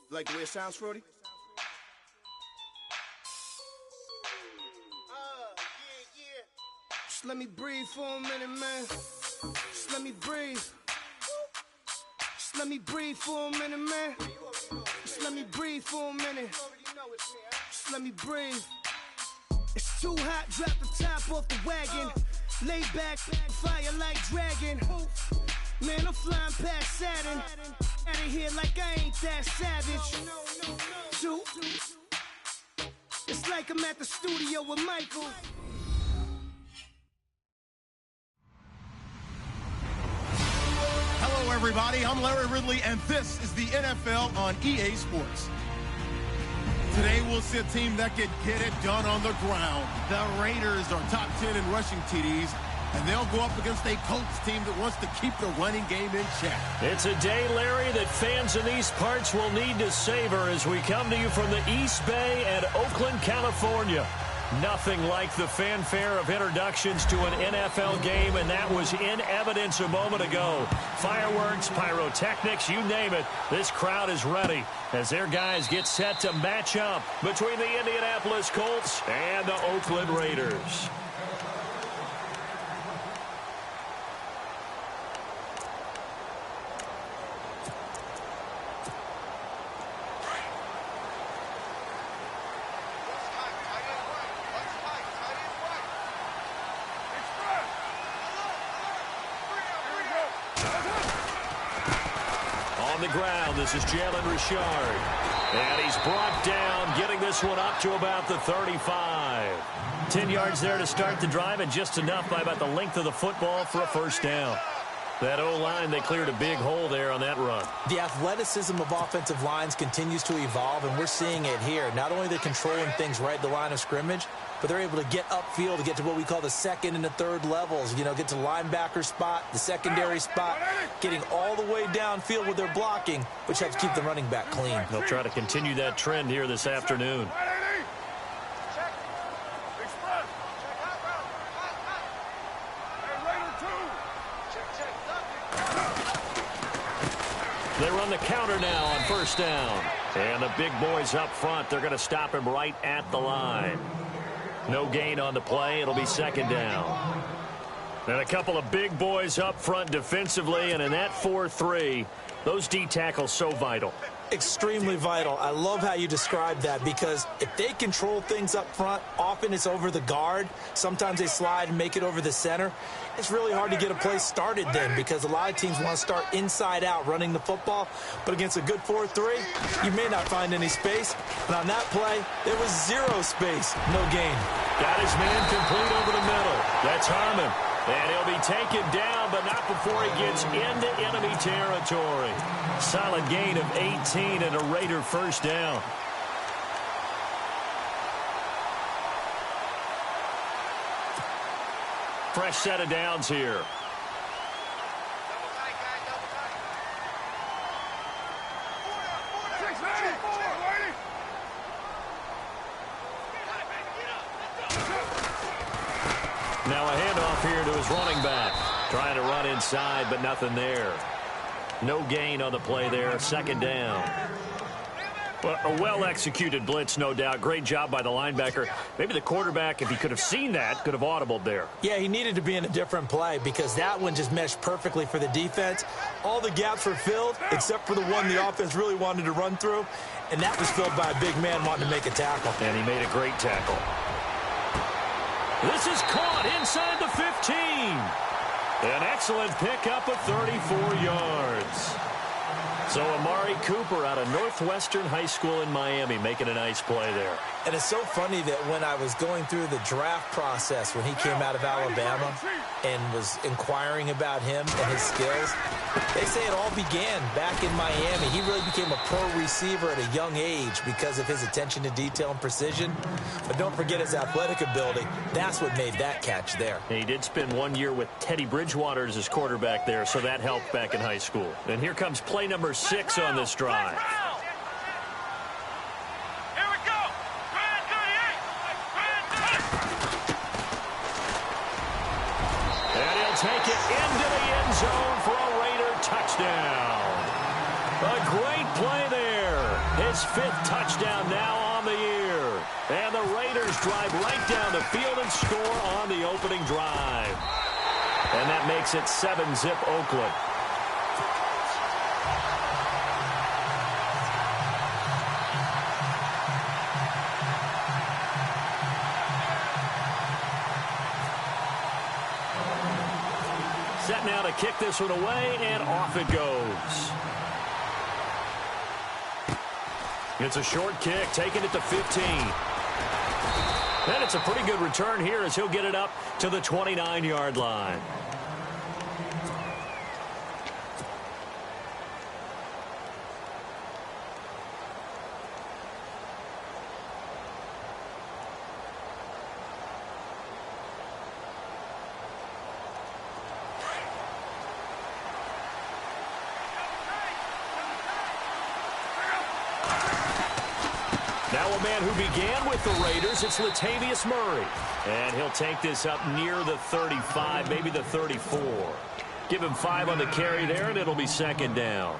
Like the way it sounds, Frody? Just let me breathe for a minute, man. Just let me breathe. Just let me breathe for a minute, man. Just let me breathe for a minute. Just let me breathe. It's too hot, drop the top off the wagon. Lay back, fire like dragon. Man, I'm flying past Saturn. Out of here like I ain't that savage. Two. It's like I'm at the studio with Michael. Hello, everybody. I'm Larry Ridley, and this is the NFL on EA Sports. Today, we'll see a team that can get it done on the ground. The Raiders are top 10 in rushing TDs, and they'll go up against a Colts team that wants to keep the running game in check. It's a day, Larry, that fans in these parts will need to savor as we come to you from the East Bay and Oakland, California. Nothing like the fanfare of introductions to an NFL game, and that was in evidence a moment ago. Fireworks, pyrotechnics, you name it. This crowd is ready as their guys get set to match up between the Indianapolis Colts and the Oakland Raiders. On the ground, this is Jalen Richard. And he's brought down, getting this one up to about the 35. 10 yards there to start the drive, and just enough by about the length of the football for a first down. That O-line, they cleared a big hole there on that run. The athleticism of offensive lines continues to evolve, and we're seeing it here. Not only are they controlling things right at the line of scrimmage, but they're able to get upfield to get to what we call the second and the third levels. You know, get to linebacker spot, the secondary spot, getting all the way downfield with their blocking, which helps keep the running back clean. They'll try to continue that trend here this afternoon. They run the counter now on first down. And the big boys up front, they're going to stop him right at the line. No gain on the play. It'll be second down. And a couple of big boys up front defensively, and in that 4-3, those D tackles so vital. Extremely vital. I love how you described that, because if they control things up front, often it's over the guard. Sometimes they slide and make it over the center. It's really hard to get a play started then, because a lot of teams want to start inside out running the football. But against a good 4-3, you may not find any space. And on that play, there was zero space. No gain. Got his man complete over the middle. That's Harmon. And he'll be taken down, but not before he gets into enemy territory. Solid gain of 18 and a Raider first down. Fresh set of downs here. Now a handoff here to his running back. Trying to run inside, but nothing there. No gain on the play there. Second down. Well, a well-executed blitz, no doubt. Great job by the linebacker. Maybe the quarterback, if he could have seen that, could have audibled there. Yeah, he needed to be in a different play, because that one just meshed perfectly for the defense. All the gaps were filled, except for the one the offense really wanted to run through, and that was filled by a big man wanting to make a tackle. And he made a great tackle. This is caught inside the 15. An excellent pickup of 34 yards. So Amari Cooper out of Northwestern High School in Miami making a nice play there. And it's so funny that when I was going through the draft process when he came out of Alabama and was inquiring about him and his skills, they say it all began back in Miami. He really became a pro receiver at a young age because of his attention to detail and precision. But don't forget his athletic ability. That's what made that catch there. He did spend 1 year with Teddy Bridgewater as his quarterback there, so that helped back in high school. And here comes play number 6 on this drive. Take it into the end zone for a Raider touchdown. A great play there. His 5th touchdown now on the year. And the Raiders drive right down the field and score on the opening drive. And that makes it 7-zip Oakland. Set now to kick this one away, and off it goes. It's a short kick, taking it to 15. And it's a pretty good return here as he'll get it up to the 29-yard line. Now a man who began with the Raiders, it's Latavius Murray. And he'll take this up near the 35, maybe the 34. Give him 5 on the carry there, and it'll be 2nd down.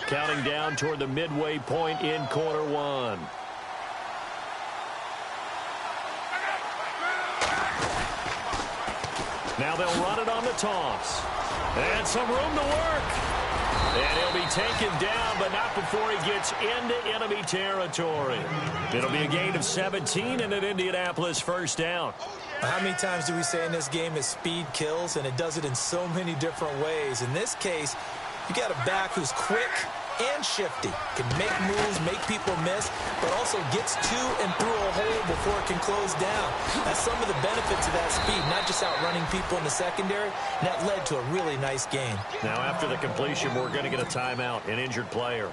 Counting down toward the midway point in quarter 1. Now they'll run it on the toss. And some room to work. And he'll be taken down, but not before he gets into enemy territory. It'll be a gain of 17 and an Indianapolis 1st down. How many times do we say in this game that speed kills, and it does it in so many different ways? In this case, you got a back who's quick and shifty, can make moves, make people miss, but also gets to and through a hole before it can close down. That's some of the benefits of that speed, not just outrunning people in the secondary, and that led to a really nice game. Now after the completion, we're going to get a timeout, an injured player.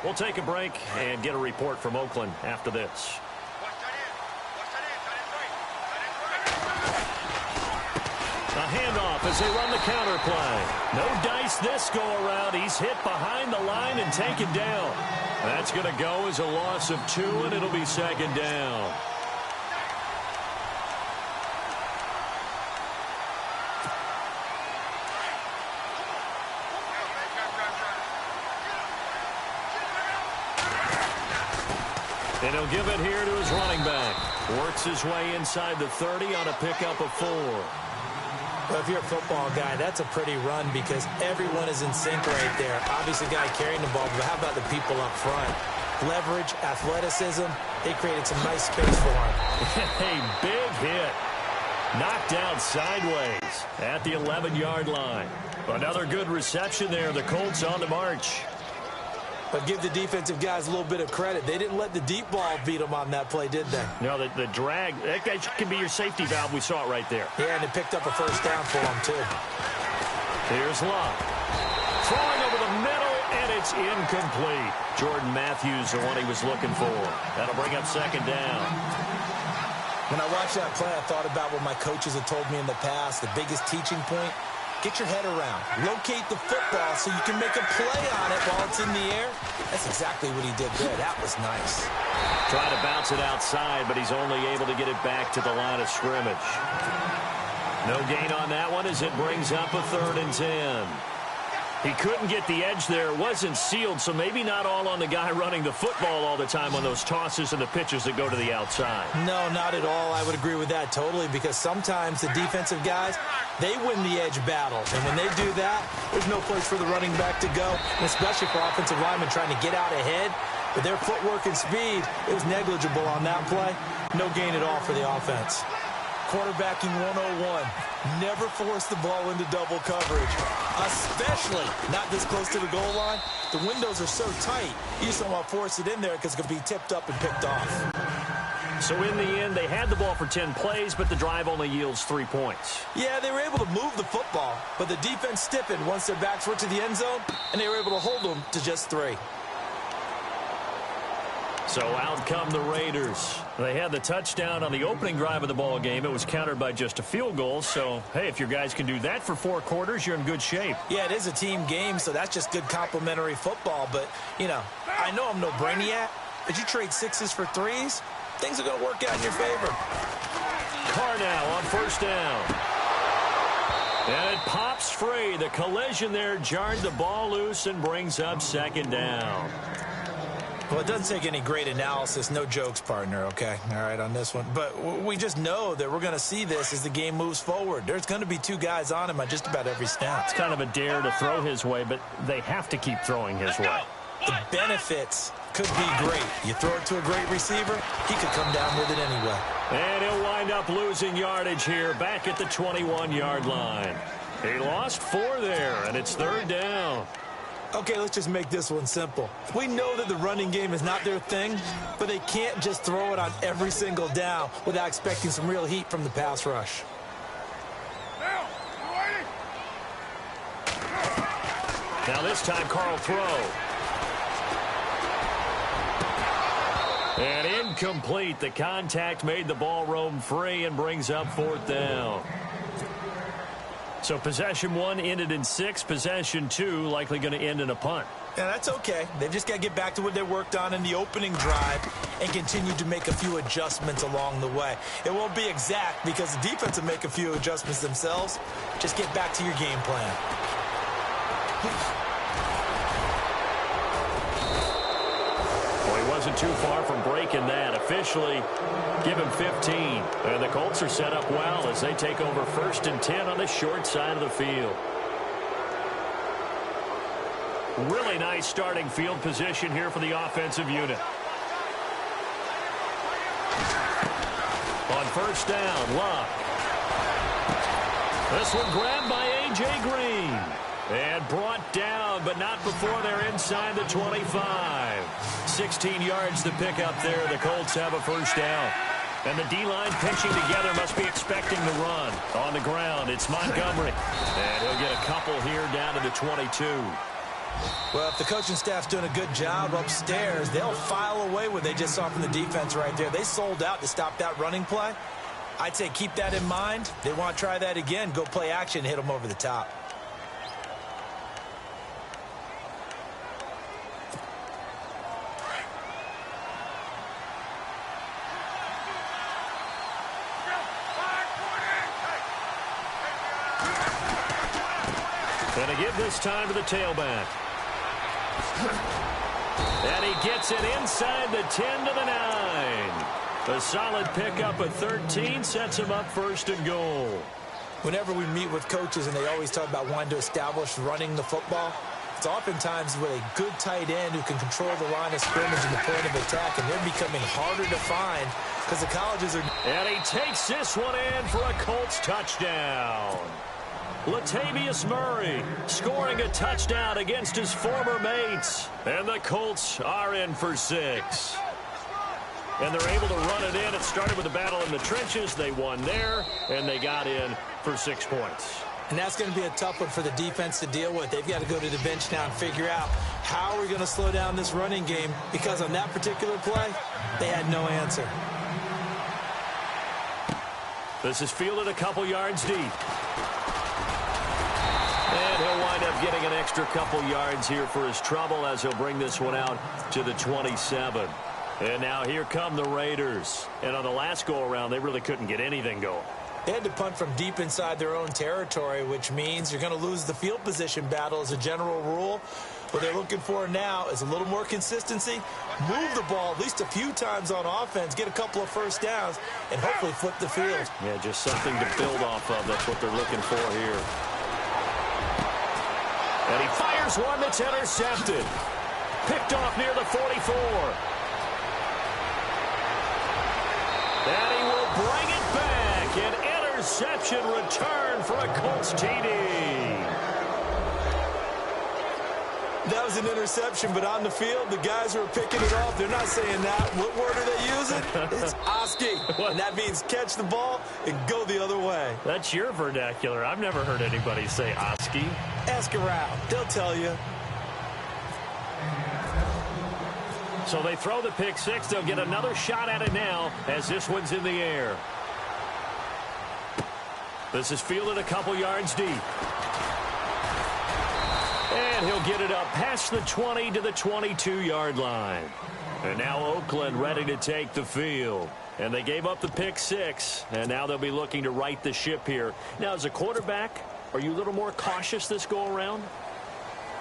We'll take a break and get a report from Oakland after this. A handoff as they run the counter play. No dice this go-around. He's hit behind the line and taken down. That's going to go as a loss of 2, and it'll be 2nd down. And he'll give it here to his running back. Works his way inside the 30 on a pickup of 4. Well, if you're a football guy, that's a pretty run because everyone is in sync right there. Obviously, the guy carrying the ball, but how about the people up front? Leverage, athleticism, they created some nice space for him. A big hit. Knocked down sideways at the 11-yard line. Another good reception there. The Colts on the march. But give the defensive guys a little bit of credit. They didn't let the deep ball beat them on that play, did they? No, the drag, that guy can be your safety valve. We saw it right there. Yeah, and they picked up a 1st down for them, too. Here's Love. Throwing over the middle, and it's incomplete. Jordan Matthews, the one he was looking for. That'll bring up 2nd down. When I watched that play, I thought about what my coaches have told me in the past. The biggest teaching point, get your head around. Locate the football so you can make a play on it while it's in the air. That's exactly what he did there. That was nice. Trying to bounce it outside, but he's only able to get it back to the line of scrimmage. No gain on that one as it brings up a 3rd and 10. He couldn't get the edge there. It wasn't sealed, so maybe not all on the guy running the football all the time on those tosses and the pitches that go to the outside. No, not at all. I would agree with that totally because sometimes the defensive guys, they win the edge battle. And when they do that, there's no place for the running back to go, and especially for offensive linemen trying to get out ahead. With their footwork and speed, it was negligible on that play. No gain at all for the offense. Quarterbacking 101. Never force the ball into double coverage, especially not this close to the goal line. The windows are so tight, you just don't want to force it in there because it could be tipped up and picked off. So in the end, they had the ball for 10 plays, but the drive only yields 3 points. Yeah, they were able to move the football, but the defense stiffened once their backs were to the end zone, and they were able to hold them to just 3. So out come the Raiders. They had the touchdown on the opening drive of the ball game. It was countered by just a field goal. So, hey, if your guys can do that for 4 quarters, you're in good shape. Yeah, it is a team game, so that's just good complimentary football. But, you know, I know I'm no brainiac, but you trade 6s for 3s, things are going to work out in your favor. Carr now on 1st down. And it pops free. The collision there jarred the ball loose and brings up 2nd down. Well, it doesn't take any great analysis. No jokes, partner, okay? All right, on this one. But we just know that we're going to see this as the game moves forward. There's going to be two guys on him on just about every snap. It's kind of a dare to throw his way, but they have to keep throwing his way. The benefits could be great. You throw it to a great receiver, he could come down with it anyway. And he'll wind up losing yardage here, back at the 21-yard line. He lost 4 there, and it's 3rd down. Okay, let's just make this one simple. We know that the running game is not their thing, but they can't just throw it on every single down without expecting some real heat from the pass rush. Now this time, Carl throw. And incomplete. The contact made the ball roam free and brings up 4th down. So possession 1 ended in 6. Possession 2 likely going to end in a punt. Yeah, that's okay. They've just got to get back to what they worked on in the opening drive and continue to make a few adjustments along the way. It won't be exact because the defense will make a few adjustments themselves. Just get back to your game plan. Well, he wasn't too far from breaking that. Officially, give him 15. And the Colts are set up well as they take over 1st and 10 on the short side of the field. Really nice starting field position here for the offensive unit. On 1st down, Luck. This one grabbed by A.J. Green. And brought down, but not before they're inside the 25. 16 yards to pick up there. The Colts have a 1st down. And the D-line pinching together must be expecting the run. On the ground, it's Montgomery. And he'll get a couple here down to the 22. Well, if the coaching staff's doing a good job upstairs, they'll file away what they just saw from the defense right there. They sold out to stop that running play. I'd say keep that in mind. They want to try that again. Go play action, hit them over the top. And a give this time to the tailback. And he gets it inside the 10 to the 9. A solid pickup at 13 sets him up 1st and goal. Whenever we meet with coaches and they always talk about wanting to establish running the football, it's oftentimes with a good tight end who can control the line of scrimmage and the point of attack, and they're becoming harder to find because the colleges are... And he takes this one in for a Colts touchdown. Latavius Murray scoring a touchdown against his former mates. And the Colts are in for 6. And they're able to run it in. It started with a battle in the trenches. They won there, and they got in for 6 points. And that's going to be a tough one for the defense to deal with. They've got to go to the bench now and figure out how are we going to slow down this running game, because on that particular play, they had no answer. This is fielded a couple yards deep. And he'll wind up getting an extra couple yards here for his trouble as he'll bring this one out to the 27. And now here come the Raiders. And on the last go-around, they really couldn't get anything going. They had to punt from deep inside their own territory, which means you're going to lose the field position battle as a general rule. What they're looking for now is a little more consistency, move the ball at least a few times on offense, get a couple of 1st downs, and hopefully flip the field. Yeah, just something to build off of. That's what they're looking for here. And he fires one that's intercepted. Picked off near the 44. And he will bring it back. An interception return for a Colts TD. That was an interception, but on the field, the guys who are picking it off, they're not saying that. What word are they using? It's Oski. And that means catch the ball and go the other way. That's your vernacular. I've never heard anybody say Oski. Ask around. They'll tell you. So they throw the pick 6. They'll get another shot at it now as this one's in the air. This is fielded a couple yards deep. And he'll get it up past the 20 to the 22-yard line. And now Oakland ready to take the field. And they gave up the pick 6, and now they'll be looking to right the ship here. Now, as a quarterback, are you a little more cautious this go-around?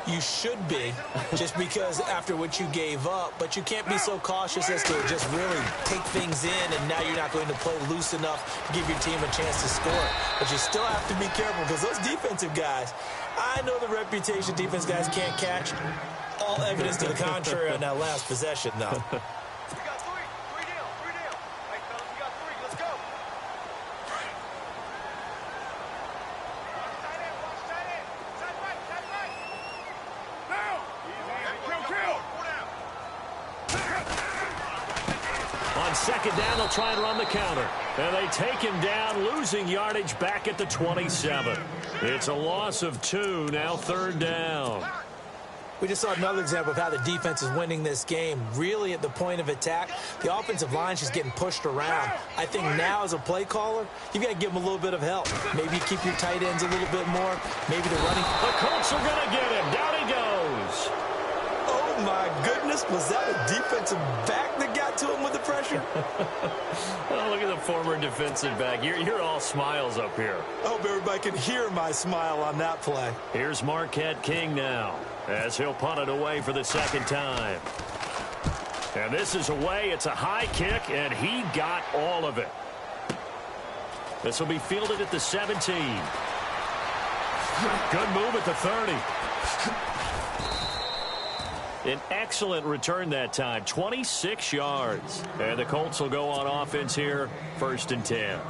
You should be, just because after what you gave up, but you can't be so cautious as to just really take things in, and now you're not going to play loose enough to give your team a chance to score. But you still have to be careful, because those defensive guys, I know the reputation defense guys can't catch. All evidence to the contrary on that last possession, though. On second down, they'll try and run the counter. And they take him down, losing yardage back at the 27. It's a loss of 2, now third down. We just saw another example of how the defense is winning this game. Really at the point of attack, the offensive line is just getting pushed around. I think now as a play caller, you've got to give them a little bit of help. Maybe keep your tight ends a little bit more. Maybe the running. The Colts are going to get him. Down he goes. Oh, my goodness. Was that a defensive back that got to him with the pressure? Oh, look at the former defensive back. You're all smiles up here. I hope everybody can hear my smile on that play. Here's Marquette King now, as he'll punt it away for the second time. And this is away. It's a high kick, and he got all of it. This will be fielded at the 17. Good move at the 30. An excellent return that time, 26 yards. And the Colts will go on offense here, 1st and 10.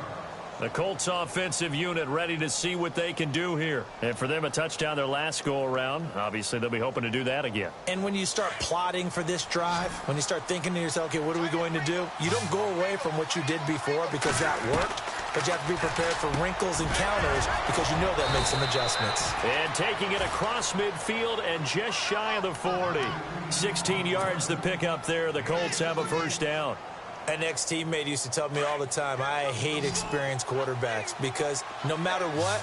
The Colts offensive unit ready to see what they can do here. And for them, a touchdown their last go-around. Obviously, they'll be hoping to do that again. And when you start plotting for this drive, when you start thinking to yourself, okay, what are we going to do? You don't go away from what you did before because that worked. But you have to be prepared for wrinkles and counters because you know that makes some adjustments. And taking it across midfield and just shy of the 40. 16 yards to pick up there. The Colts have a first down. An ex-teammate used to tell me all the time, I hate experienced quarterbacks because no matter what,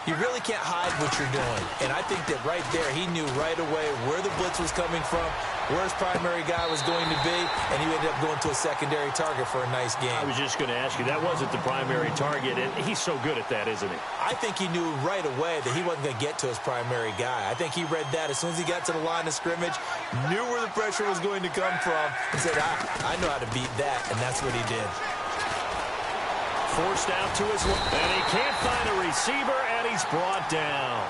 you really can't hide what you're doing. And I think that right there, he knew right away where the blitz was coming from, where his primary guy was going to be, and he ended up going to a secondary target for a nice game. I was just going to ask you, that wasn't the primary target, and he's so good at that, isn't he? I think he knew right away that he wasn't going to get to his primary guy. I think he read that as soon as he got to the line of scrimmage, knew where the pressure was going to come from, and said, I know how to beat that, and that's what he did. Forced out to his left, and he can't find a receiver, and he's brought down.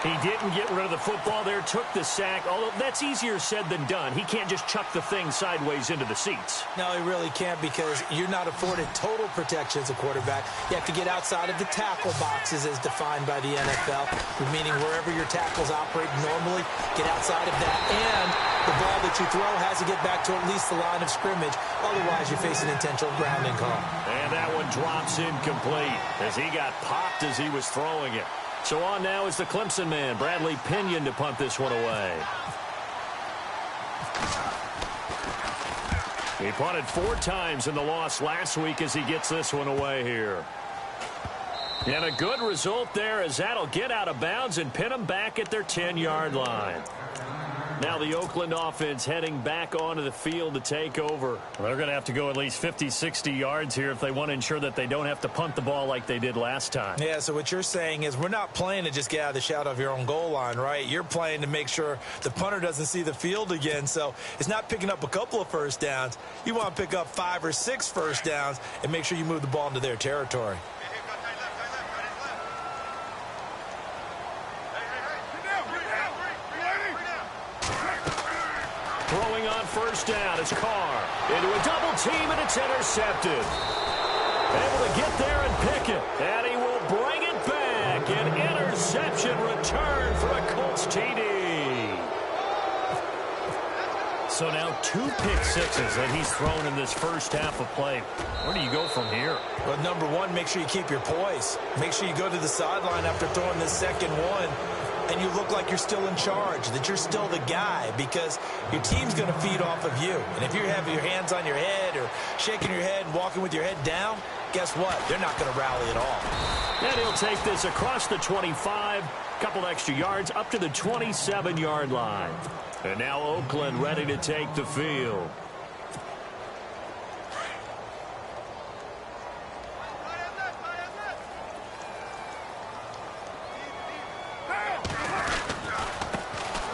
He didn't get rid of the football there, took the sack, although that's easier said than done. He can't just chuck the thing sideways into the seats. No, he really can't because you're not afforded total protection as a quarterback. You have to get outside of the tackle boxes as defined by the NFL, meaning wherever your tackles operate normally, get outside of that, and the ball that you throw has to get back to at least the line of scrimmage. Otherwise, you face an intentional grounding call. And that one drops incomplete as he got popped as he was throwing it. So on now is the Clemson man, Bradley Pinion, to punt this one away. He punted 4 times in the loss last week as he gets this one away here. And a good result there as that'll get out of bounds and pin them back at their 10-yard line. Now the Oakland offense heading back onto the field to take over. They're going to have to go at least 50, 60 yards here if they want to ensure that they don't have to punt the ball like they did last time. Yeah, so what you're saying is we're not playing to just get out of the shadow of your own goal line, right? You're playing to make sure the punter doesn't see the field again. So it's not picking up a couple of first downs. You want to pick up 5 or 6 first downs and make sure you move the ball into their territory. Throwing on first down is Carr. Into a double team, and it's intercepted. Able to get there and pick it. And he will bring it back. An interception return for a Colts TD. So now 2 pick sixes that he's thrown in this first half of play. Where do you go from here? Well, number one, make sure you keep your poise. Make sure you go to the sideline after throwing this second one, and you look like you're still in charge, that you're still the guy, because your team's going to feed off of you. And if you have your hands on your head or shaking your head and walking with your head down, guess what? They're not going to rally at all. And he'll take this across the 25, couple extra yards, up to the 27-yard line. And now Oakland ready to take the field.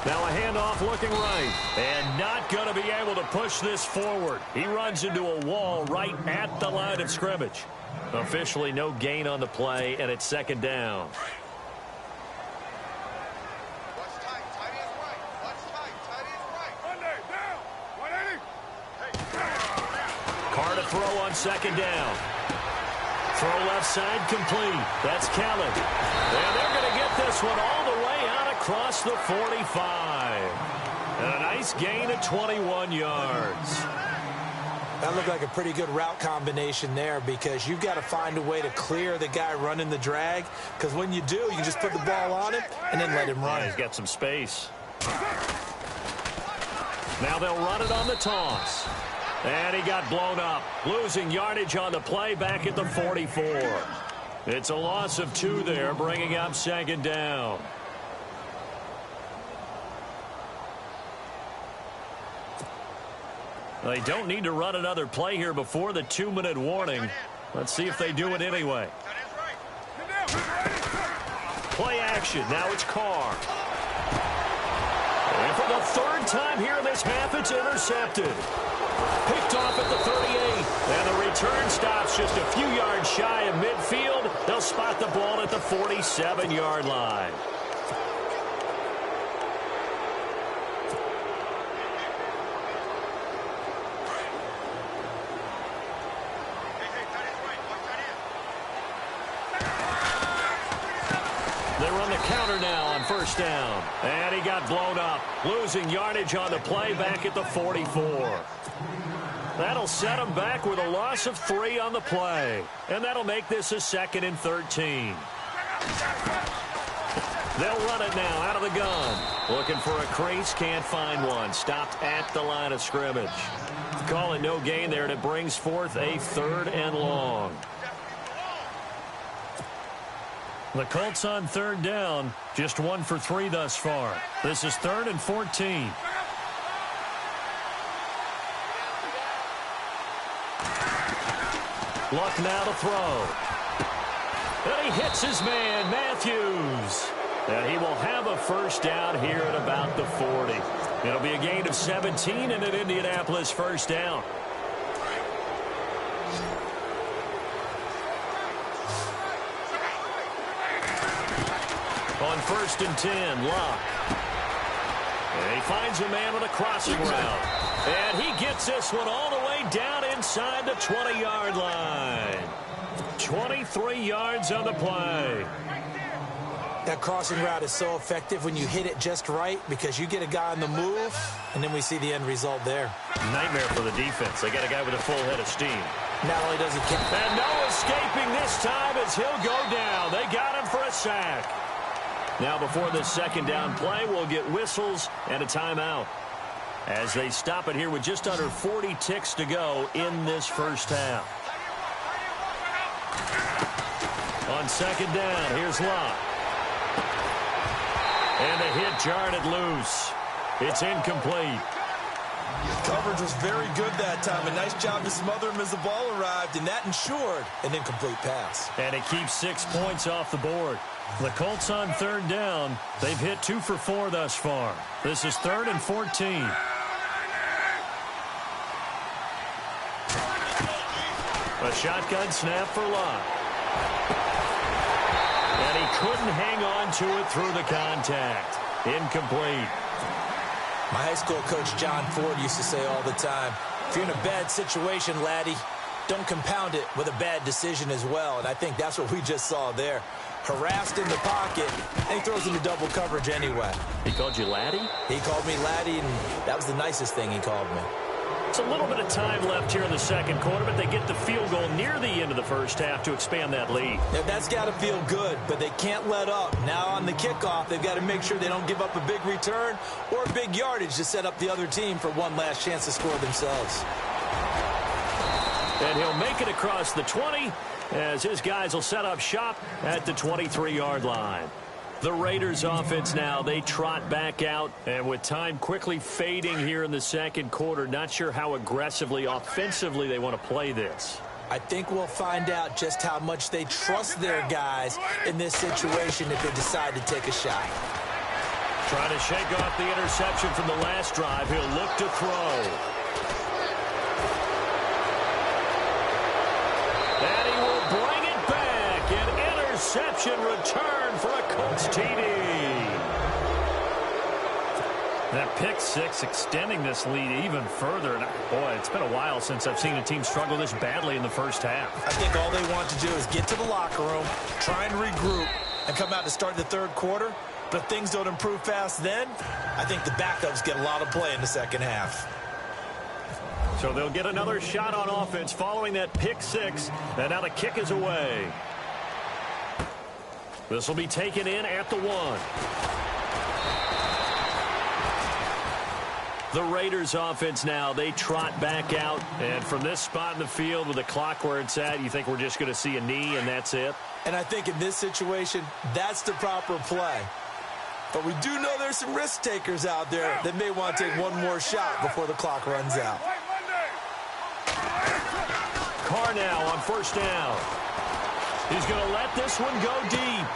Now handoff looking right. And not going to be able to push this forward. He runs into a wall right at the line of scrimmage. Officially no gain on the play, and it's second down. Carr to throw on second down. Throw left side complete. That's Kellen. And they're going to get this one all the way out across the 45. And a nice gain of 21 yards. That looked like a pretty good route combination there, because you've got to find a way to clear the guy running the drag, because when you do, you can just put the ball on him and then let him run. Yeah, he's got some space. Now they'll run it on the toss. And he got blown up, losing yardage on the play back at the 44. It's a loss of 2 there, bringing up second down. They don't need to run another play here before the 2-minute warning. Let's see if they do it anyway. Play action. Now it's Carr. And for the 3rd time here in this half, it's intercepted. Picked off at the 38. And the return stops just a few yards shy of midfield. They'll spot the ball at the 47-yard line. They run the counter now on first down. And he got blown up, losing yardage on the play back at the 44. That'll set him back with a loss of 3 on the play. And that'll make this a 2nd and 13. They'll run it now out of the gun. Looking for a crease, can't find one. Stopped at the line of scrimmage. Call it no gain there, and it brings forth a 3rd and long. The Colts on 3rd down, just 1 for 3 thus far. This is 3rd and 14. Luck now to throw. And he hits his man, Matthews. And he will have a first down here at about the 40. It'll be a gain of 17 and an Indianapolis first down. On 1st and 10, Luck. And he finds a man with a crossing route. And he gets this one all the way down inside the 20-yard line. 23 yards on the play. That crossing route is so effective when you hit it just right, because you get a guy on the move, and then we see the end result there. Nightmare for the defense. They got a guy with a full head of steam. Not only does he kick. And no escaping this time as he'll go down. They got him for a sack. Now before this 2nd down play, we'll get whistles and a timeout, as they stop it here with just under 40 ticks to go in this first half. On 2nd down, here's Luck. And a hit jarred it loose. It's incomplete. Coverage was very good that time. A nice job to smother him as the ball arrived, and that ensured an incomplete pass. And it keeps 6 points off the board. The Colts on 3rd down. They've hit 2 for 4 thus far. This is 3rd and 14. A shotgun snap for Luck. And he couldn't hang on to it through the contact. Incomplete. My high school coach, John Ford, used to say all the time, if you're in a bad situation, laddie, don't compound it with a bad decision as well. And I think that's what we just saw there. Harassed in the pocket, and he throws into double coverage anyway. He called you laddie? He called me laddie, and that was the nicest thing he called me. It's a little bit of time left here in the 2nd quarter, but they get the field goal near the end of the first half to expand that lead. Now, that's got to feel good, but they can't let up. Now on the kickoff, they've got to make sure they don't give up a big return or big yardage to set up the other team for one last chance to score themselves. And he'll make it across the 20 as his guys will set up shop at the 23-yard line. The Raiders offense now, they trot back out, and with time quickly fading here in the 2nd quarter, not sure how aggressively, offensively they want to play this. I think we'll find out just how much they trust their guys in this situation if they decide to take a shot. Trying to shake off the interception from the last drive. He'll look to throw. And he will bring it back. An interception return for a Colts TD. That pick six extending this lead even further. And boy, it's been a while since I've seen a team struggle this badly in the first half. I think all they want to do is get to the locker room, try and regroup, and come out to start the third quarter. But if things don't improve fast then, I think the backups get a lot of play in the second half. So they'll get another shot on offense following that pick six. And now the kick is away. This will be taken in at the 1. The Raiders offense now, they trot back out. And from this spot in the field with the clock where it's at, you think we're just going to see a knee and that's it? And I think in this situation, that's the proper play. But we do know there's some risk takers out there that may want to take one more shot before the clock runs out. Carr now on first down. He's going to let this one go deep.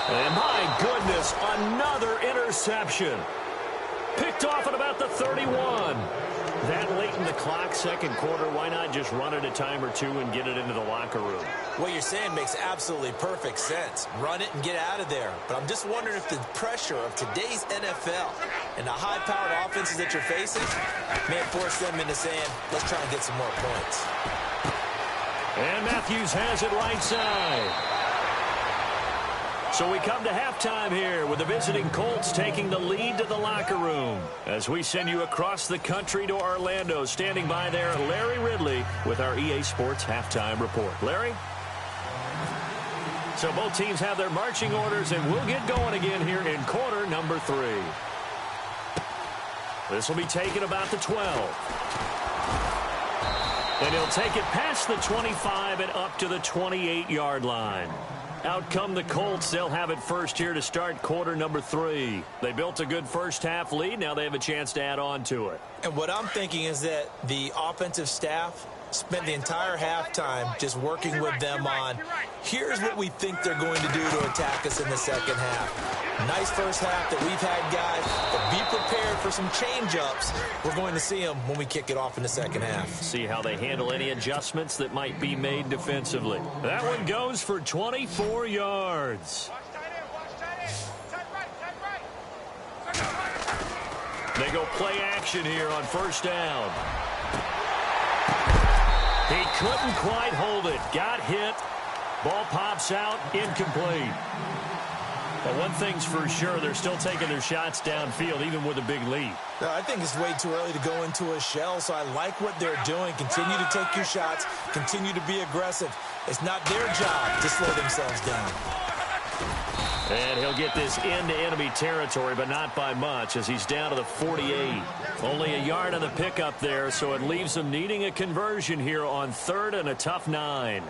And my goodness, another interception. Picked off at about the 31. That late in the clock, second quarter, why not just run it a time or two and get it into the locker room? What you're saying makes absolutely perfect sense. Run it and get out of there. But I'm just wondering if the pressure of today's NFL and the high-powered offenses that you're facing may force them into saying, let's try and get some more points. And Matthews has it right side. So we come to halftime here with the visiting Colts taking the lead to the locker room. As we send you across the country to Orlando, standing by there, Larry Ridley with our EA Sports Halftime Report. Larry? So both teams have their marching orders, and we'll get going again here in quarter number 3. This will be taken about the 12. And he'll take it past the 25 and up to the 28-yard line. Out come the Colts. They'll have it first here to start quarter number 3. They built a good first half lead. Now they have a chance to add on to it. And what I'm thinking is that the offensive staff spent the entire halftime just working with them on, here's what we think they're going to do to attack us in the second half. Nice first half that we've had, guys, but be prepared for some change-ups. We're going to see them when we kick it off in the second half. See how they handle any adjustments that might be made defensively. That one goes for 24 yards. They go play action here on first down. He couldn't quite hold it. Got hit. Ball pops out. Incomplete. But one thing's for sure, they're still taking their shots downfield, even with a big lead. No, I think it's way too early to go into a shell, so I like what they're doing. Continue to take your shots. Continue to be aggressive. It's not their job to slow themselves down. And he'll get this into enemy territory, but not by much, as he's down to the 48. Only a yard on the pickup there, so it leaves them needing a conversion here on third and a tough 9.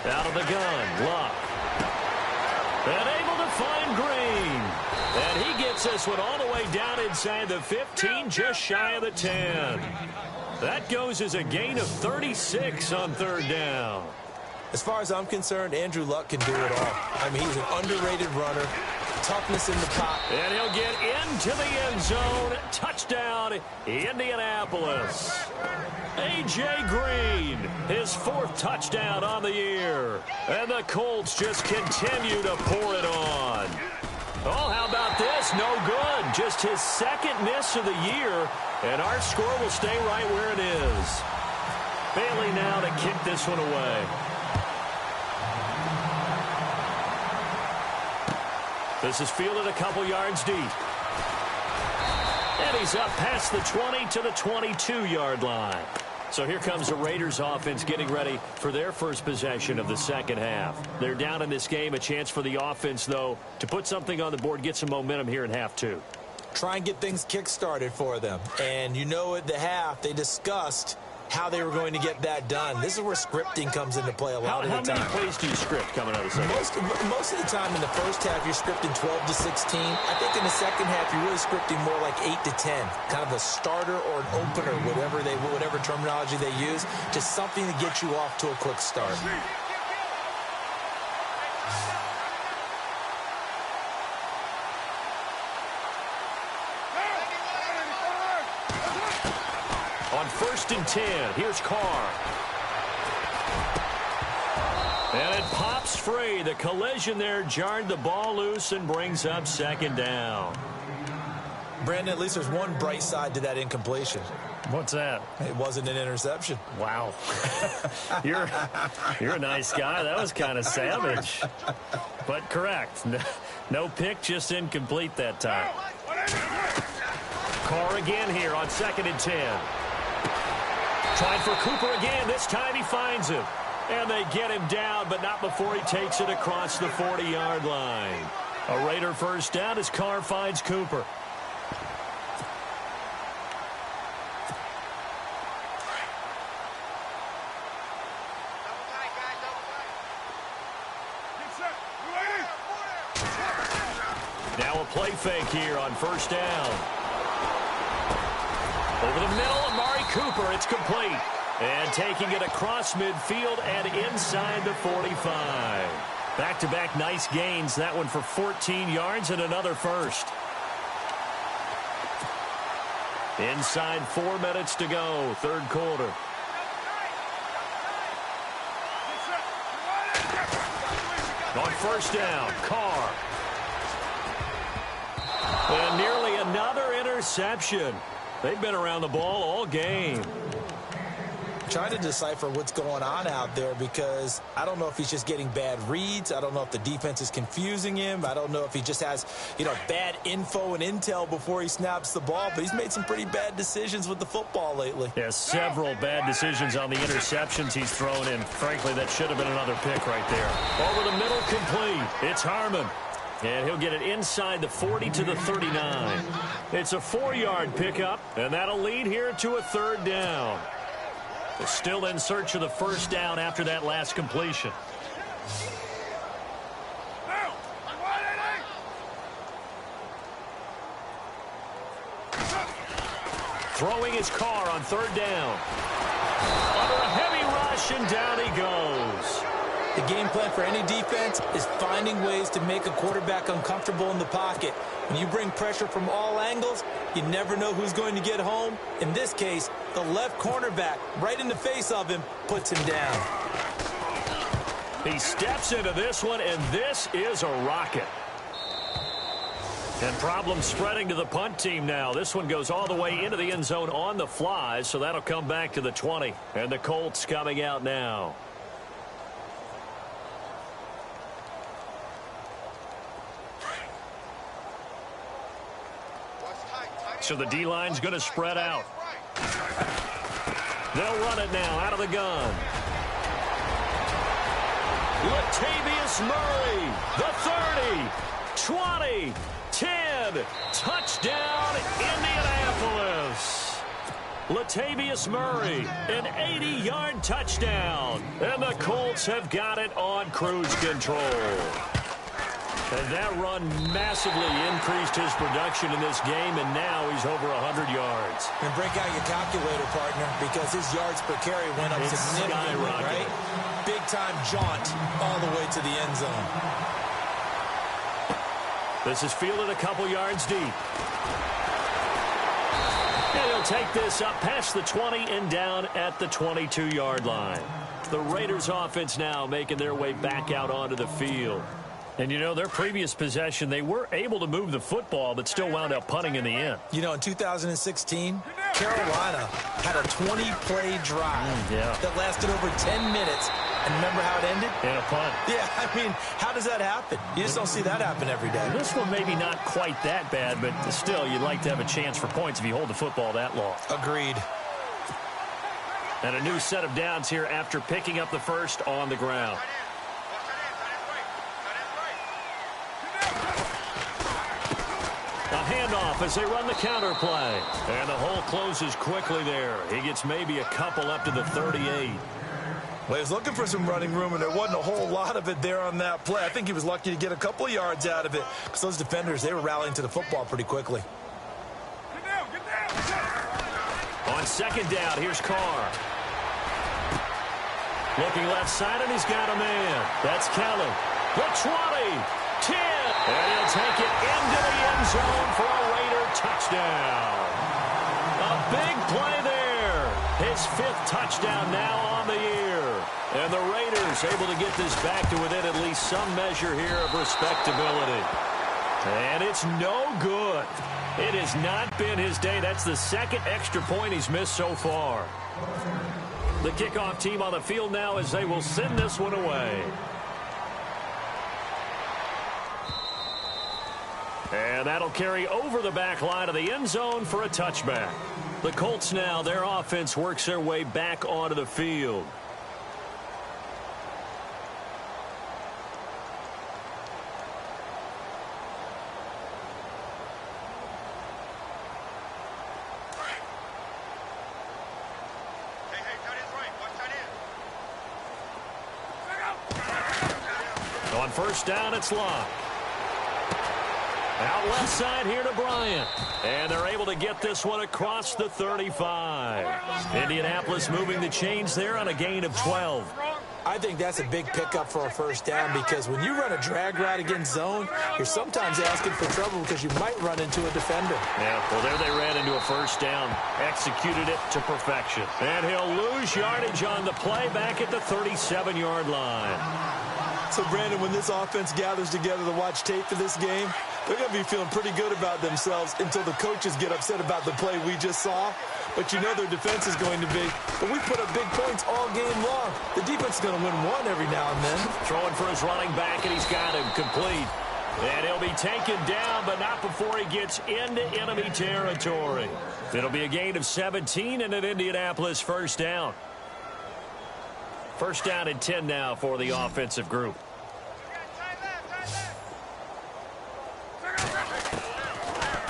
Out of the gun, Luck. And able to find Green. And he gets this one all the way down inside the 15, just shy of the 10. That goes as a gain of 36 on third down. As far as I'm concerned, Andrew Luck can do it all. I mean, he's an underrated runner. Toughness in the pop. And he'll get into the end zone. Touchdown, Indianapolis. A.J. Green, his 4th touchdown on the year. And the Colts just continue to pour it on. Oh, how about this? No good. Just his 2nd miss of the year. And our score will stay right where it is. Bailey now to kick this one away. This is fielded a couple yards deep. And he's up past the 20 to the 22-yard line. So here comes the Raiders offense getting ready for their first possession of the second half. They're down in this game. A chance for the offense, though, to put something on the board, get some momentum here in half 2. Try and get things kick-started for them. And you know at the half they discussed how they were going to get that done. This is where scripting comes into play a lot of the time. How many plays do you script coming out of the second? Most of the time in the first half, you're scripting 12 to 16. I think in the second half, you're really scripting more like 8 to 10. Kind of a starter or an opener, whatever terminology they use. Just something to get you off to a quick start. On 1st and 10, here's Carr. And it pops free. The collision there jarred the ball loose and brings up 2nd down. Brandon, at least there's one bright side to that incompletion. What's that? It wasn't an interception. Wow. You're a nice guy. That was kind of savage. But correct. No pick, just incomplete that time. Carr again here on 2nd and 10. Trying for Cooper again. This time he finds him. And they get him down, but not before he takes it across the 40-yard line. A Raider first down as Carr finds Cooper. Now a play fake here on 1st down. Over the middle, Amari Cooper. It's complete. And taking it across midfield and inside the 45. Back-to-back nice gains. That one for 14 yards and another first. Inside 4 minutes to go, 3rd quarter. On 1st down, Carr. And nearly another interception. They've been around the ball all game. Trying to decipher what's going on out there because I don't know if he's just getting bad reads. I don't know if the defense is confusing him. I don't know if he just has, bad info and intel before he snaps the ball. But he's made some pretty bad decisions with the football lately. Yeah, several bad decisions on the interceptions he's thrown in. Frankly, that should have been another pick right there. Over the middle, complete. It's Harmon. And he'll get it inside the 40 to the 39. It's a 4-yard pickup, and that'll lead here to a 3rd down. They're still in search of the 1st down after that last completion. Throwing his Carr on 3rd down. Under a heavy rush, and down he goes. The game plan for any defense is finding ways to make a quarterback uncomfortable in the pocket. When you bring pressure from all angles, you never know who's going to get home. In this case, the left cornerback, right in the face of him, puts him down. He steps into this one, and this is a rocket. And problems spreading to the punt team now. This one goes all the way into the end zone on the fly, so that'll come back to the 20. And the Colts coming out now. So the D-line's going to spread out. They'll run it now out of the gun. Latavius Murray, the 30, 20, 10, touchdown Indianapolis. Latavius Murray, an 80-yard touchdown. And the Colts have got it on cruise control. And that run massively increased his production in this game, and now he's over 100 yards. And break out your calculator, partner, because his yards per carry went up significantly, right? Big-time jaunt all the way to the end zone. This is fielded a couple yards deep. And he'll take this up past the 20 and down at the 22-yard line. The Raiders' offense now making their way back out onto the field. And, their previous possession, they were able to move the football, but still wound up punting in the end. In 2016, Carolina had a 20-play drive that lasted over 10 minutes. And remember how it ended? In a punt. Yeah, how does that happen? You just don't see that happen every day. This one maybe not quite that bad, but still, you'd like to have a chance for points if you hold the football that long. Agreed. And a new set of downs here after picking up the first on the ground. A handoff as they run the counter play. And the hole closes quickly there. He gets maybe a couple up to the 38. Well, he was looking for some running room, and there wasn't a whole lot of it there on that play. I think he was lucky to get a couple of yards out of it because those defenders, they were rallying to the football pretty quickly. On second down, here's Carr. Looking left side, and he's got a man. That's Kelly. The 20, 10, and he'll take it into the end zone for a Raider touchdown. A big play there. His 5th touchdown now on the year. And the Raiders able to get this back to within at least some measure here of respectability. And it's no good. It has not been his day. That's the 2nd extra point he's missed so far. The kickoff team on the field now as they will send this one away. And that'll carry over the back line of the end zone for a touchback. The Colts now, their offense works their way back onto the field. On first down, it's Locke. Out left side here to Bryant. And they're able to get this one across the 35. Indianapolis moving the chains there on a gain of 12. I think that's a big pickup for a first down because when you run a drag route against zone, you're sometimes asking for trouble because you might run into a defender. Yeah, well, there they ran into a first down. Executed it to perfection. And he'll lose yardage on the play back at the 37-yard line. So, Brandon, when this offense gathers together to watch tape for this game, they're going to be feeling pretty good about themselves until the coaches get upset about the play we just saw. But you know their defense is going to be. But we put up big points all game long. The defense is going to win one every now and then. Throwing for his running back, and he's got him complete. And he'll be taken down, but not before he gets into enemy territory. It'll be a gain of 17 and an Indianapolis first down. First down and 10 now for the offensive group.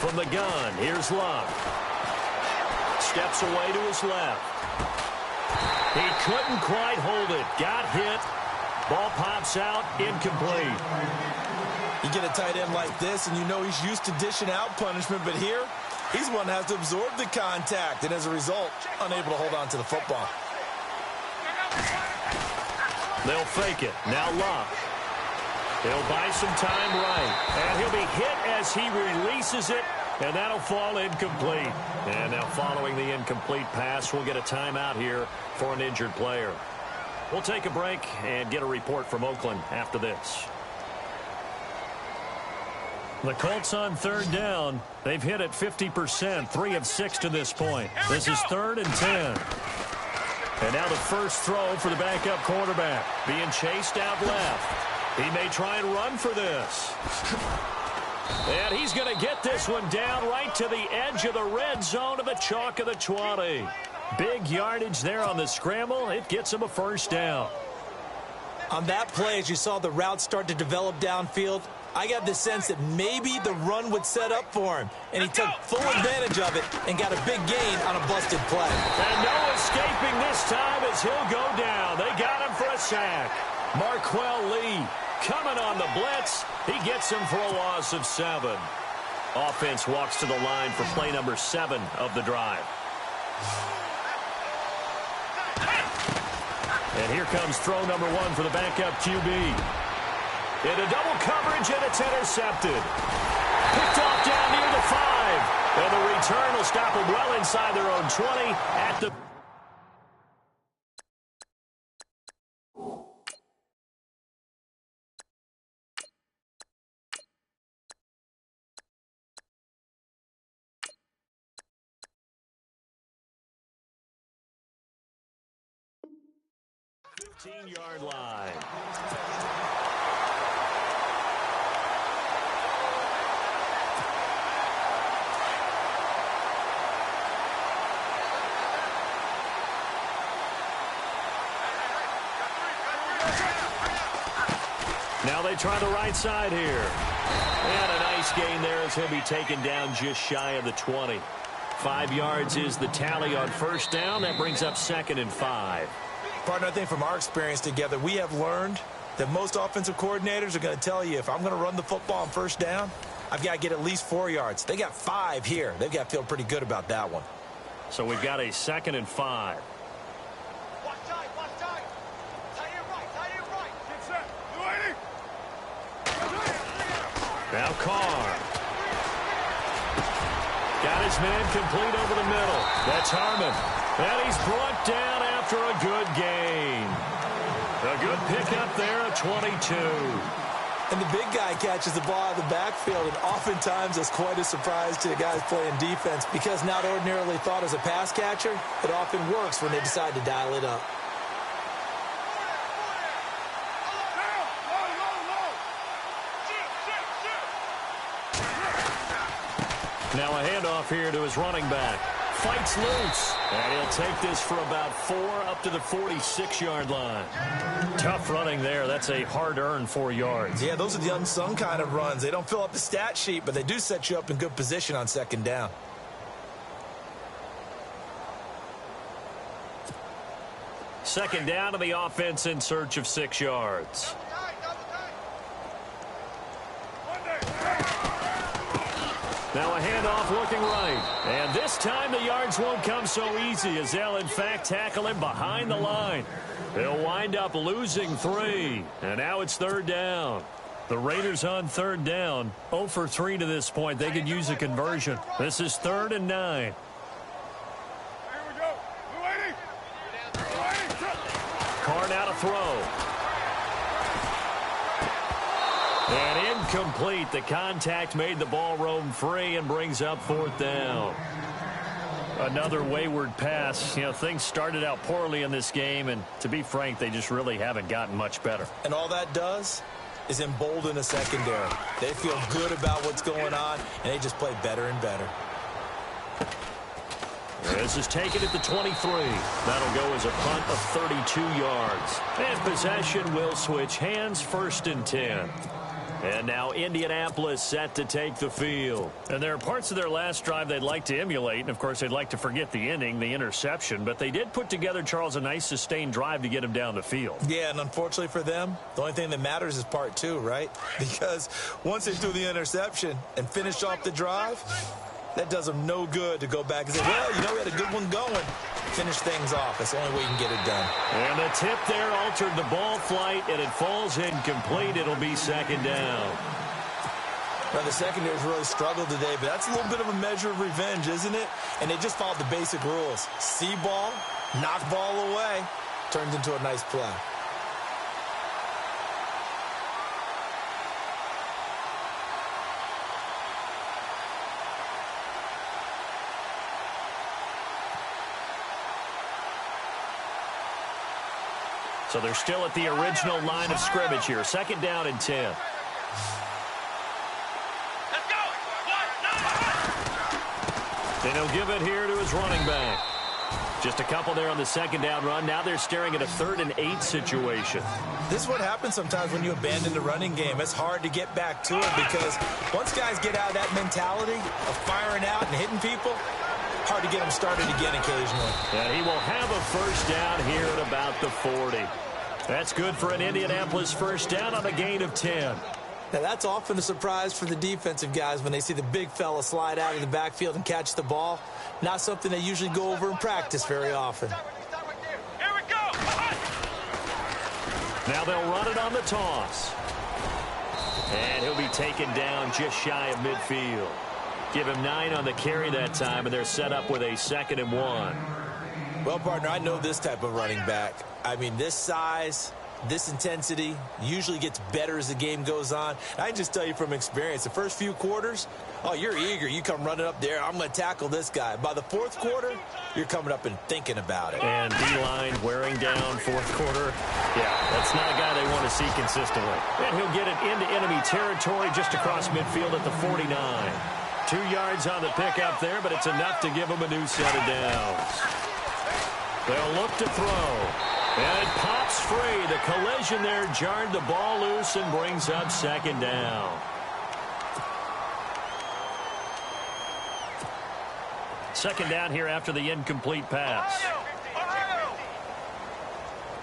From the gun, here's Love. Steps away to his left. He couldn't quite hold it. Got hit. Ball pops out, incomplete. You get a tight end like this, and you know he's used to dishing out punishment, but here, he's one that has to absorb the contact, and as a result, unable to hold on to the football. They'll fake it. Now Love. He'll buy some time right. And he'll be hit as he releases it, and that'll fall incomplete. And now following the incomplete pass, we'll get a timeout here for an injured player. We'll take a break and get a report from Oakland after this. The Colts on third down. They've hit it 50%, 3 of 6 to this point. This is 3rd and 10. And now the first throw for the backup quarterback. Being chased out left. He may try and run for this. And he's going to get this one down right to the edge of the red zone of the chalk of the 20. Big yardage there on the scramble. It gets him a first down. On that play, as you saw the route start to develop downfield, I got the sense that maybe the run would set up for him. And he took full advantage of it and got a big gain on a busted play. And no escaping this time as he'll go down. They got him for a sack. Marquell Lee coming on the blitz. He gets him for a loss of 7. Offense walks to the line for play number 7 of the drive. And here comes throw number 1 for the backup QB. Into double coverage, and it's intercepted. Picked off down near the 5. And the return will stop them well inside their own 20 at the... yard line. Now they try the right side here. And a nice gain there as he'll be taken down just shy of the 20. 5 yards is the tally on first down. That brings up 2nd and 5. Partner, I think from our experience together, we have learned that most offensive coordinators are going to tell you, if I'm going to run the football on first down, I've got to get at least 4 yards. They got 5 here. They've got to feel pretty good about that one. So we've got a 2nd and 5. Now Carr. Got his man complete over the middle. That's Harmon. And he's brought down after a good gain. A good pickup there at 22. And the big guy catches the ball out of the backfield, and oftentimes it's quite a surprise to the guys playing defense because not ordinarily thought as a pass catcher, it often works when they decide to dial it up. Now a handoff here to his running back. Fights loose. And he'll take this for about 4 up to the 46-yard line. Tough running there. That's a hard-earned 4 yards. Yeah, those are the unsung kind of runs. They don't fill up the stat sheet, but they do set you up in good position on 2nd down. Second down to the offense in search of 6 yards. Now a handoff looking right. And this time the yards won't come so easy as they'll in fact tackle him behind the line. They'll wind up losing 3. And now it's 3rd down. The Raiders on 3rd down. 0 for 3 to this point. They could use a conversion. This is 3rd and 9. Carr now to throw. And incomplete. The contact made the ball roam free and brings up 4th down. Another wayward pass. You know, things started out poorly in this game, and to be frank, they just really haven't gotten much better. And all that does is embolden a secondary. They feel good about what's going on, and they just play better and better. This is taken at the 23. That'll go as a punt of 32 yards. And possession will switch hands, 1st and 10. And now Indianapolis set to take the field. And there are parts of their last drive they'd like to emulate. And, of course, they'd like to forget the inning, the interception. But they did put together, Charles, a nice sustained drive to get him down the field. Yeah, and unfortunately for them, the only thing that matters is part 2, right? Because once they threw the interception and finished off the drive, that does them no good to go back and say, well, you know, we had a good one going. Finish things off. That's the only way you can get it done. And the tip there altered the ball flight, and it falls incomplete. It'll be 2nd down. Well, the secondary's really struggled today, but that's a little bit of a measure of revenge, isn't it? And they just followed the basic rules. See ball, knock ball away, turns into a nice play. So they're still at the original line of scrimmage here. 2nd down and 10. Then he'll give it here to his running back. Just a couple there on the 2nd down run. Now they're staring at a 3rd and 8 situation. This is what happens sometimes when you abandon the running game. It's hard to get back to it because once guys get out of that mentality of firing out and hitting people, hard to get them started again occasionally. And he will have a 1st down here at about the 40. That's good for an Indianapolis 1st down on a gain of 10. Now, that's often a surprise for the defensive guys when they see the big fella slide out of the backfield and catch the ball. Not something they usually go over in practice very often. Now they'll run it on the toss. And he'll be taken down just shy of midfield. Give him 9 on the carry that time, and they're set up with a 2nd and 1. Well, partner, I know this type of running back. I mean, this size, this intensity usually gets better as the game goes on. I can just tell you from experience, the first few quarters, oh, you're eager. You come running up there. I'm going to tackle this guy. By the 4th quarter, you're coming up and thinking about it. And D-line wearing down 4th quarter. Yeah, that's not a guy they want to see consistently. And he'll get it into enemy territory just across midfield at the 49. 2 yards on the pickup there, but it's enough to give him a new set of downs. They'll look to throw. And it pops breaks free. The collision there jarred the ball loose and brings up second down. Second down here after the incomplete pass.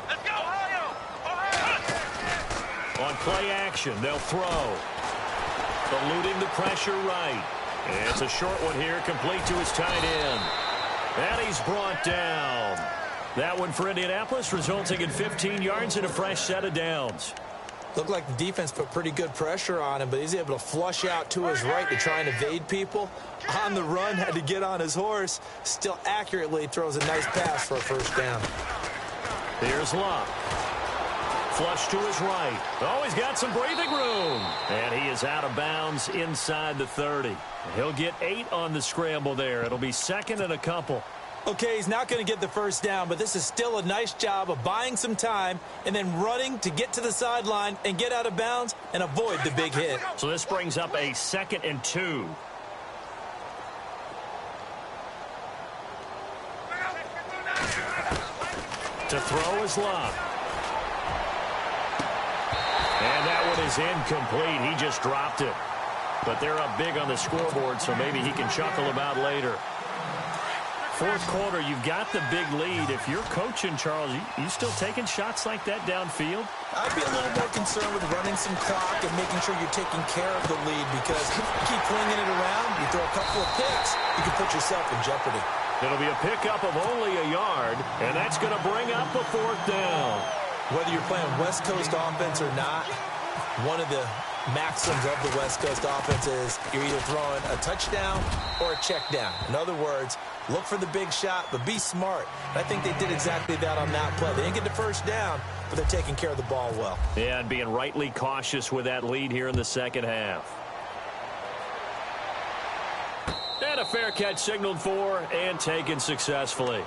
Let's go, Ohio! On play action, they'll throw. Eluding the pressure right. It's a short one here, complete to his tight end. And he's brought down. That one for Indianapolis, resulting in 15 yards and a fresh set of downs. Looked like the defense put pretty good pressure on him, but he's able to flush out to his right to try and evade people. On the run, had to get on his horse. Still accurately throws a nice pass for a first down. Here's Luck. Flush to his right. Oh, he's got some breathing room. And he is out of bounds inside the 30. He'll get 8 on the scramble there. It'll be second and a couple. Okay, he's not going to get the first down, but this is still a nice job of buying some time and then running to get to the sideline and get out of bounds and avoid the big hit. So this brings up a 2nd and 2. To throw is Luck. And that one is incomplete. He just dropped it. But they're up big on the scoreboard, so maybe he can chuckle about later. Fourth quarter, you've got the big lead. If you're coaching, Charles, you still taking shots like that downfield? I'd be a little more concerned with running some clock and making sure you're taking care of the lead, because if you keep flinging it around, you throw a couple of picks, you can put yourself in jeopardy. It'll be a pickup of only a yard, and that's going to bring up a 4th down. Whether you're playing West Coast offense or not, one of the maxims of the West Coast offense is you're either throwing a touchdown or a check down. In other words, look for the big shot, but be smart. And I think they did exactly that on that play. They didn't get the first down, but they're taking care of the ball well. Yeah, and being rightly cautious with that lead here in the second half. And a fair catch signaled for and taken successfully.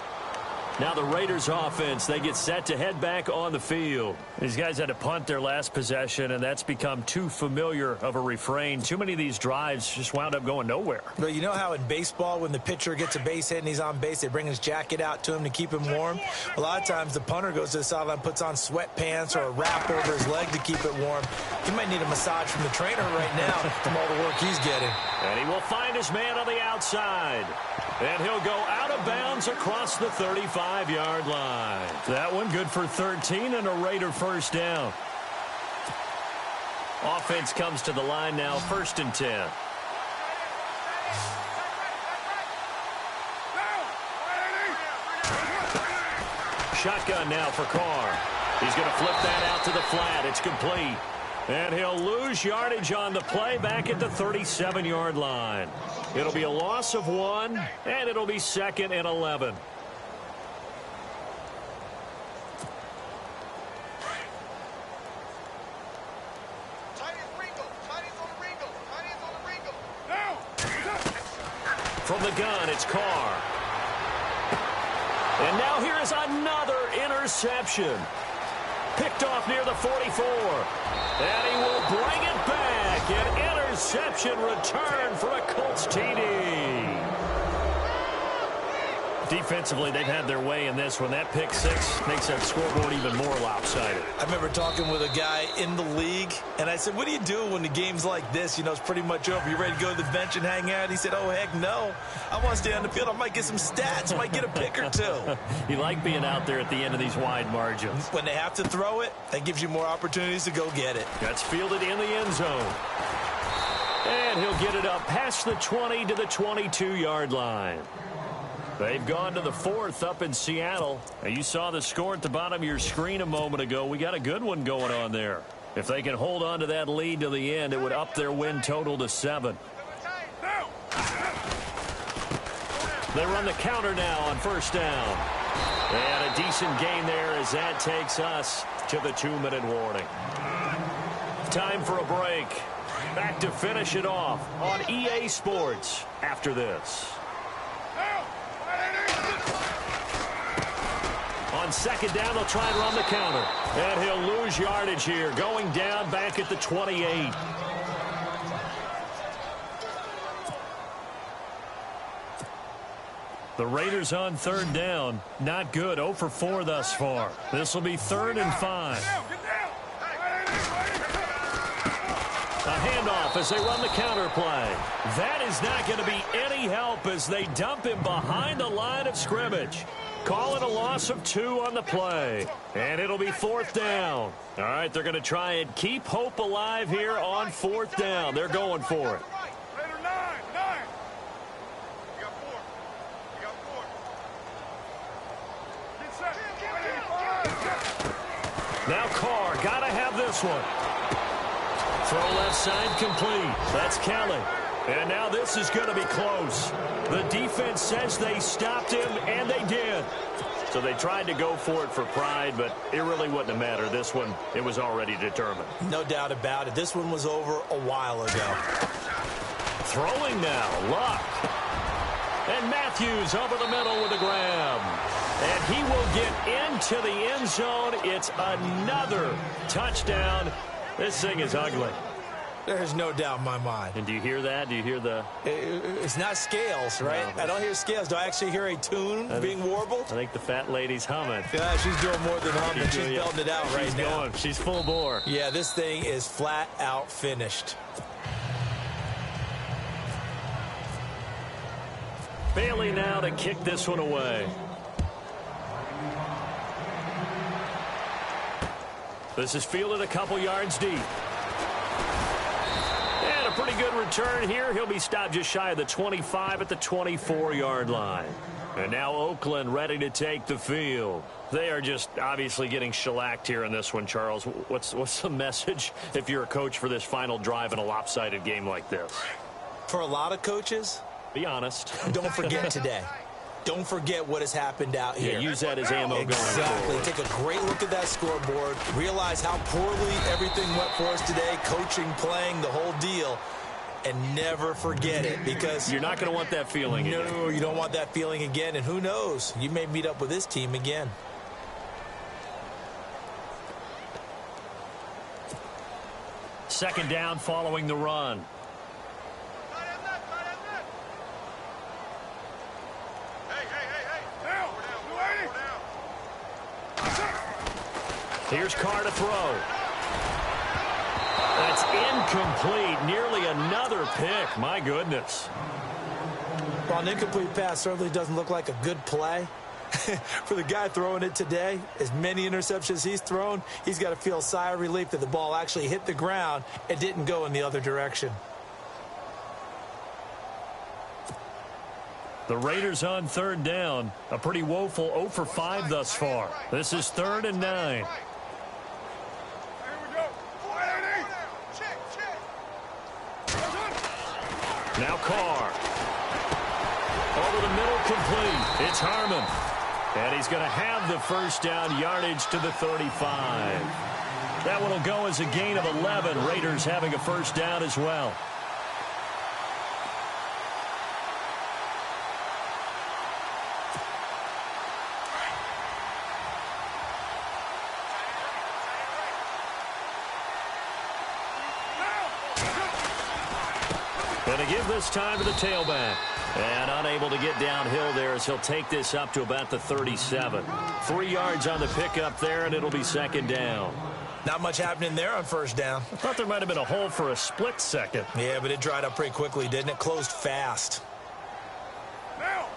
Now the Raiders offense, they get set to head back on the field. These guys had to punt their last possession, and that's become too familiar of a refrain. Too many of these drives just wound up going nowhere. But you know how in baseball, when the pitcher gets a base hit and he's on base, they bring his jacket out to him to keep him warm? A lot of times the punter goes to the sideline, puts on sweatpants or a wrap over his leg to keep it warm. He might need a massage from the trainer right now from all the work he's getting. And he will find his man on the outside. And he'll go out of bounds across the 35-yard line. That one good for 13 and a Raider first down. Offense comes to the line now, 1st and 10. Shotgun now for Carr. He's going to flip that out to the flat. It's complete. And he'll lose yardage on the play back at the 37-yard line. It'll be a loss of 1, and it'll be 2nd and 11. From the gun, it's Carr. And now here is another interception. Picked off near the 44. And he will bring it back. An interception return for a Colts TD. Defensively, they've had their way in this one. That pick 6 makes that scoreboard even more lopsided. I remember talking with a guy in the league, and I said, what do you do when the game's like this? You know, it's pretty much over. You ready to go to the bench and hang out? He said, oh, heck no. I want to stay on the field. I might get some stats. Might get a pick or 2. You like being out there at the end of these wide margins. When they have to throw it, that gives you more opportunities to go get it. That's fielded in the end zone. And he'll get it up past the 20 to the 22-yard line. They've gone to the 4th up in Seattle. Now, you saw the score at the bottom of your screen a moment ago. We got a good one going on there. If they can hold on to that lead to the end, it would up their win total to 7. They run the counter now on first down. And a decent gain there as that takes us to the 2-minute warning. Time for a break. Back to finish it off on EA Sports after this. On second down, they'll try and run the counter. And he'll lose yardage here, going down back at the 28. The The Raiders on third down. Not good. 0 for 4 thus far. This will be 3rd and 5. A handoff as they run the counter play. That is not going to be any help as they dump him behind the line of scrimmage. Call it a loss of 2 on the play. And it'll be 4th down. All right, they're going to try and keep hope alive here on 4th down. They're going for it. Now Carr, got to have this one. Throw left side complete. That's Kelly. And now this is going to be close. The defense says they stopped him, and they did. So they tried to go for it for pride, but it really wouldn't have mattered. This one, it was already determined. No doubt about it. This one was over a while ago. Throwing now, Luck. And Matthews over the middle with a grab. And he will get into the end zone. It's another touchdown. This thing is ugly. There's no doubt in my mind. And do you hear that? Do you hear the... It's not scales, right? No. I don't hear scales. Do I actually hear a tune being warbled? I think the fat lady's humming. Yeah, she's doing more than humming. She's belting it out right now. Going. She's full bore. Yeah, this thing is flat out finished. Bailey now to kick this one away. This is fielded a couple yards deep. And a pretty good return here. He'll be stopped just shy of the 25 at the 24-yard line. And now Oakland ready to take the field. They are just obviously getting shellacked here in this one, Charles. What's the message if you're a coach for this final drive in a lopsided game like this? For a lot of coaches, be honest. Don't forget today. Don't forget what has happened out here. Yeah, use that as ammo going forward. Take a great look at that scoreboard. Realize how poorly everything went for us today. Coaching, playing, the whole deal. And never forget it, because you're not going to want that feeling again. No, you don't want that feeling again. And who knows? You may meet up with this team again. Second down following the run. Here's Carr to throw. That's incomplete. Nearly another pick. My goodness. Well, an incomplete pass certainly doesn't look like a good play. For the guy throwing it today, as many interceptions he's thrown, he's got to feel a sigh of relief that the ball actually hit the ground and didn't go in the other direction. The Raiders on third down. A pretty woeful 0 for 5 thus far. This is 3rd and 9. Now Carr. Over the middle, complete. It's Harmon. And he's going to have the first down, yardage to the 35. That one will go as a gain of 11. Raiders having a first down as well. Going to give this time to the tailback. And unable to get downhill there as he'll take this up to about the 37. 3 yards on the pickup there, and it'll be second down. Not much happening there on first down. I thought there might have been a hole for a split second. Yeah, but it dried up pretty quickly, didn't it? Closed fast. Now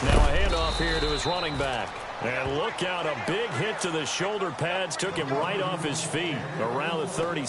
a handoff here to his running back. And look out, a big hit to the shoulder pads took him right off his feet around the 30.